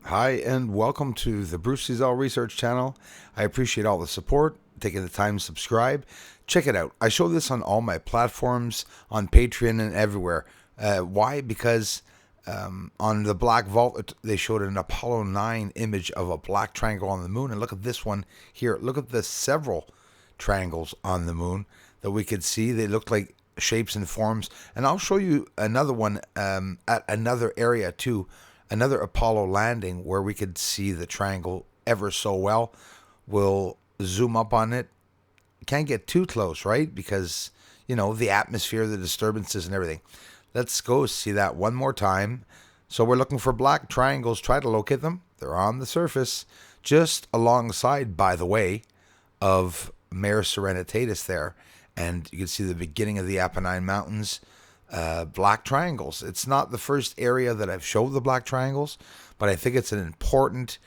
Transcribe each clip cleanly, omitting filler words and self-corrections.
Hi, and welcome to the Bruce Cesal Research Channel. I appreciate all the support, taking the time to subscribe. Check it out. I show this on all my platforms, on Patreon and everywhere. Why? Because on the Black Vault, they showed an Apollo 9 image of a black triangle on the moon. And look at this one here. Look at the several triangles on the moon that we could see. They look like shapes and forms. And I'll show you another one at another area too. Another Apollo landing where we could see the triangle ever so well. We'll zoom up on it. Can't get too close, right? Because, you know, the atmosphere, the disturbances and everything. Let's go see that one more time. So we're looking for black triangles. Try to locate them. They're on the surface, just alongside, by the way, of Mare Serenitatis there. And you can see the beginning of the Apennine Mountains. Black triangles. It's not the first area that I've showed the black triangles, but I think it's an important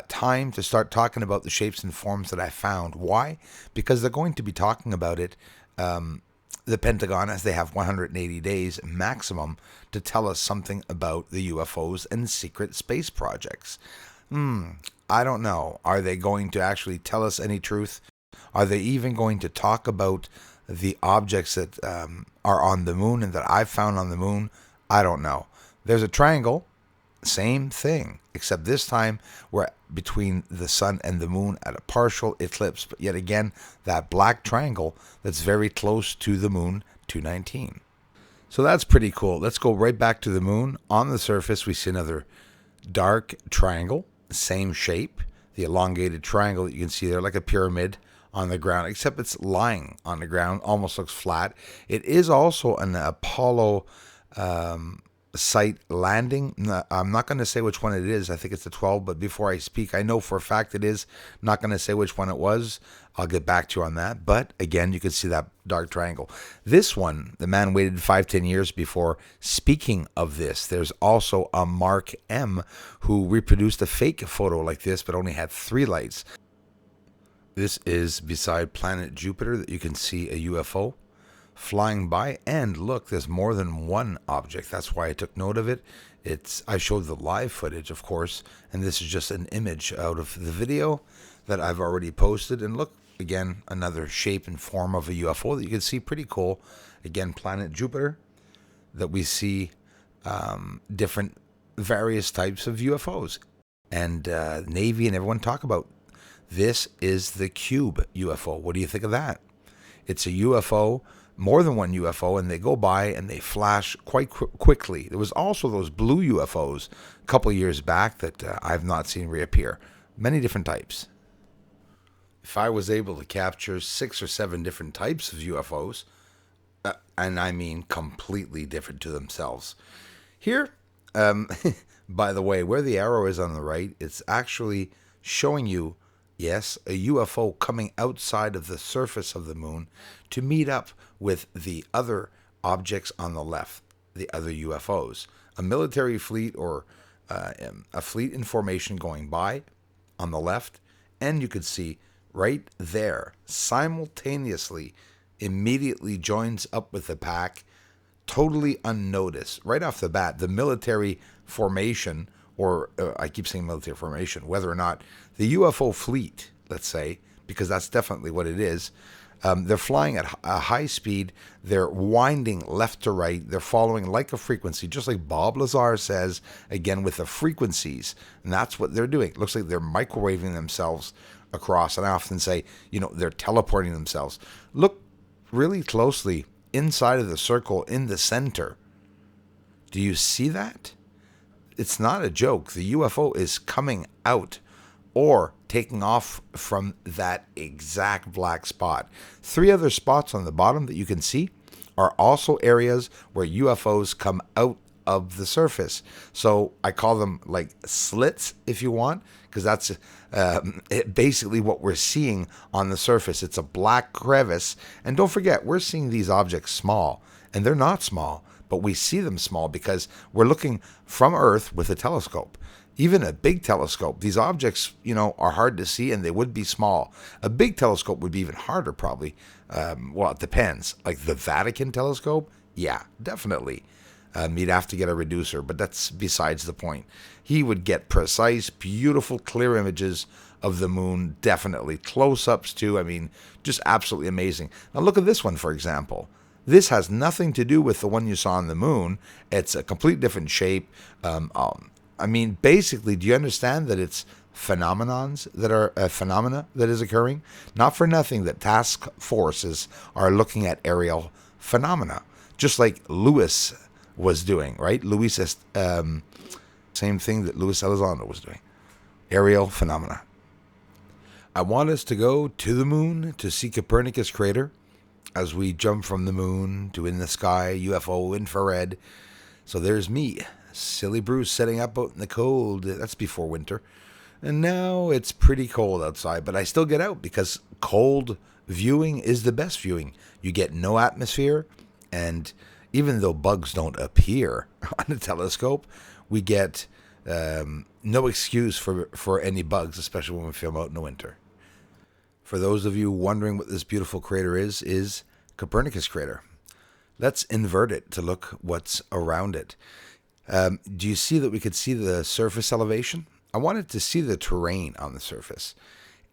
time to start talking about the shapes and forms that I found. Why? Because they're going to be talking about it, the Pentagon, as they have 180 days maximum to tell us something about the UFOs and secret space projects. I don't know. Are they going to actually tell us any truth? Are they even going to talk about the objects that are on the moon and that I've found on the moon? I don't know. There's a triangle, same thing, except this time we're between the sun and the moon at a partial eclipse. But yet again, that black triangle that's very close to the moon, 219. So that's pretty cool. Let's go right back to the moon. On the surface, we see another dark triangle, same shape, the elongated triangle that you can see there, like a pyramid on the ground, except it's lying on the ground, almost looks flat. It is also an Apollo site landing. I'm not going to say which one it is. I think it's the 12, but before I speak, I know for a fact it is. Not going to say which one it was. I'll get back to you on that. But again, you can see that dark triangle. This one, the man waited 5-10 years before speaking of this. There's also a Mark M who reproduced a fake photo like this, but only had 3 lights. This is beside planet Jupiter that you can see a UFO flying by. And look, there's more than one object. That's why I took note of it. I showed the live footage, of course, and this is just an image out of the video that I've already posted. And look, again, another shape and form of a UFO that you can see. Pretty cool. Again, planet Jupiter, that we see different various types of UFOs. And Navy and everyone talk about. This is the Cube UFO. What do you think of that? It's a UFO, more than one UFO, and they go by and they flash quite quickly. There was also those blue UFOs a couple of years back that I've not seen reappear. Many different types. If I was able to capture 6 or 7 different types of UFOs, and I mean completely different to themselves. Here, by the way, where the arrow is on the right, it's actually showing you, yes, a UFO coming outside of the surface of the moon to meet up with the other objects on the left, the other UFOs. A military fleet or a fleet in formation going by on the left, and you could see right there, simultaneously, immediately joins up with the pack, totally unnoticed. Right off the bat, the military formation, or I keep saying military formation, whether or not the UFO fleet, let's say, because that's definitely what it is, they're flying at a high speed, they're winding left to right, they're following like a frequency, just like Bob Lazar says, again with the frequencies, and that's what they're doing. It looks like they're microwaving themselves across, and I often say, you know, they're teleporting themselves. Look really closely inside of the circle in the center. Do you see that? It's not a joke. The UFO is coming out or taking off from that exact black spot. 3 other spots on the bottom that you can see are also areas where UFOs come out of the surface. So I call them like slits, if you want, because that's basically what we're seeing on the surface. It's a black crevice. And don't forget, we're seeing these objects small, and they're not small. But we see them small because we're looking from Earth with a telescope. Even a big telescope, these objects, you know, are hard to see and they would be small. A big telescope would be even harder probably. Well, it depends. Like the Vatican telescope? Yeah, definitely. You'd have to get a reducer, but that's besides the point. He would get precise, beautiful, clear images of the moon, definitely. Close-ups, too. I mean, just absolutely amazing. Now, look at this one, for example. This has nothing to do with the one you saw on the moon. It's a complete different shape. I mean, basically, do you understand that it's phenomena that is occurring? Not for nothing that task forces are looking at aerial phenomena, just like Lewis was doing, right? Same thing that Luis Elizondo was doing. Aerial phenomena. I want us to go to the moon to see Copernicus crater as we jump from the moon to in the sky, UFO, infrared. So there's me, silly Bruce, setting up out in the cold. That's before winter. And now it's pretty cold outside, but I still get out because cold viewing is the best viewing. You get no atmosphere, and even though bugs don't appear on the telescope, we get no excuse for any bugs, especially when we film out in the winter. For those of you wondering what this beautiful crater is Copernicus crater. Let's invert it to look what's around it. Do you see that we could see the surface elevation? I wanted to see the terrain on the surface.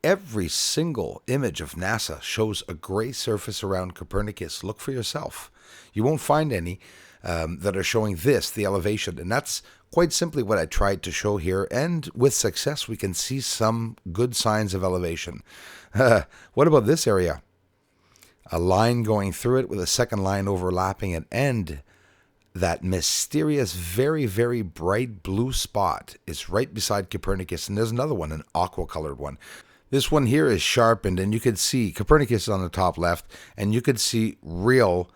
Every single image of NASA shows a gray surface around Copernicus. Look for yourself. You won't find any that are showing the elevation. And that's quite simply what I tried to show here. And with success, we can see some good signs of elevation. What about this area? A line going through it with a second line overlapping it. And that mysterious, very, very bright blue spot is right beside Copernicus. And there's another one, an aqua-colored one. This one here is sharpened, and you could see Copernicus on the top left, and you could see real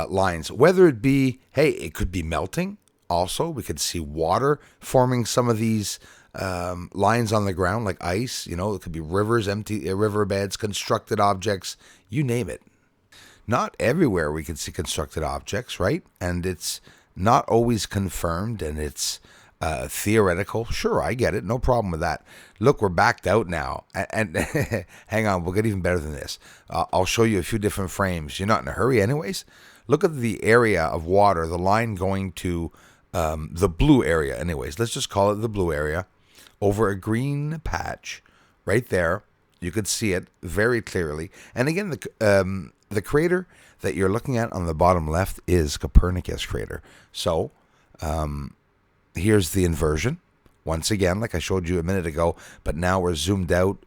lines. Whether it be, it could be melting. Also, we could see water forming some of these lines on the ground, like ice. It could be rivers, empty riverbeds, constructed objects, you name it. Not everywhere we can see constructed objects, right? And it's not always confirmed, and it's theoretical. Sure, I get it. No problem with that. Look, we're backed out now. And hang on, we'll get even better than this. I'll show you a few different frames. You're not in a hurry anyways. Look at the area of water, the line going to the blue area. Anyways, let's just call it the blue area. Over a green patch right there. You could see it very clearly. And again, the crater that you're looking at on the bottom left is Copernicus crater. So here's the inversion. Once again, like I showed you a minute ago, but now we're zoomed out,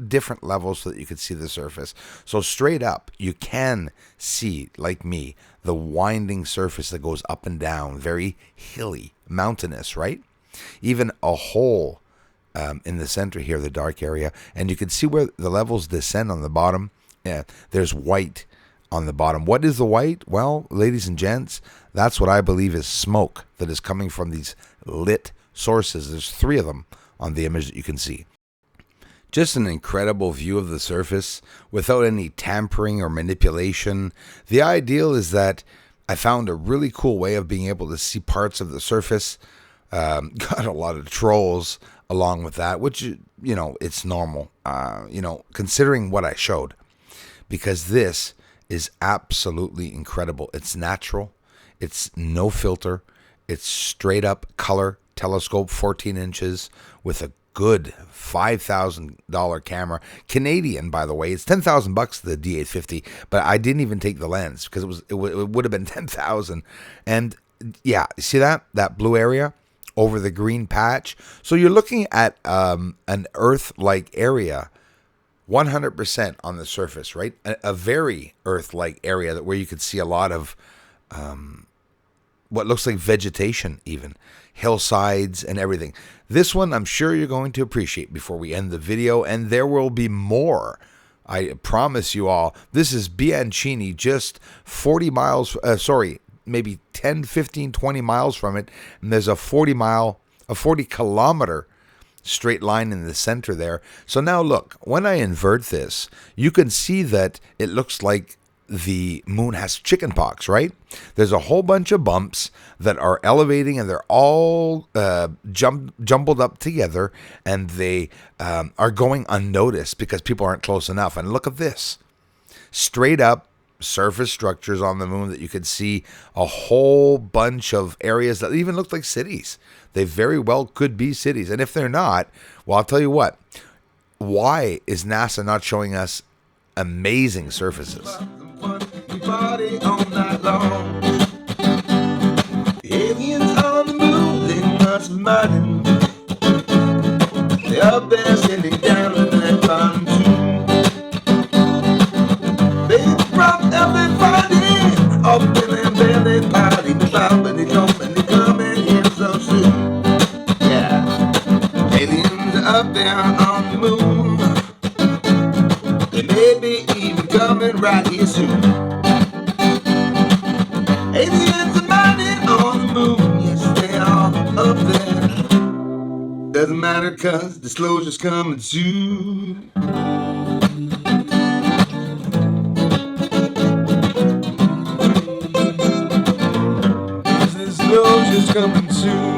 different levels so that you can see the surface. So straight up, you can see, like me, the winding surface that goes up and down, very hilly, mountainous, right? Even a hole in the center here, the dark area, and you can see where the levels descend on the bottom. Yeah, there's white on the bottom. What is the white? Well, ladies and gents, that's what I believe is smoke that is coming from these lit sources. There's 3 of them on the image that you can see. Just an incredible view of the surface without any tampering or manipulation. The ideal is that I found a really cool way of being able to see parts of the surface. Got a lot of trolls along with that, which, it's normal, considering what I showed. Because this is absolutely incredible. It's natural. It's no filter. It's straight up color telescope, 14 inches with a good $5,000 camera. Canadian, by the way. It's $10,000 the D850, but I didn't even take the lens because it would have been $10,000. And yeah, see that blue area over the green patch? So you're looking at an Earth-like area 100% on the surface, right? A very Earth-like area where you could see a lot of what looks like vegetation even, hillsides and everything. This one I'm sure you're going to appreciate before we end the video, and there will be more. I promise you all. This is Bianchini, just 40 miles, maybe 10, 15, 20 miles from it, and there's a 40 kilometer straight line in the center there. So now look, when I invert this, you can see that it looks like the moon has chickenpox, right? There's a whole bunch of bumps that are elevating, and they're all jumbled up together, and they are going unnoticed because people aren't close enough. And look at this. Straight up, surface structures on the moon that you could see a whole bunch of areas that even looked like cities. They very well could be cities. And if they're not, well, I'll tell you what. Why is NASA not showing us amazing surfaces? Aliens on the moon, they must have minded. They're up there sitting down in that pontoon. They drop everybody up in their belly party. But they don't, and they coming here so soon. Yeah, aliens are up there on the moon. They may be even coming right here soon. Aliens are mining on the moon. Yes, they are up there. Doesn't matter, cause disclosure's coming soon. Disclosure's coming soon.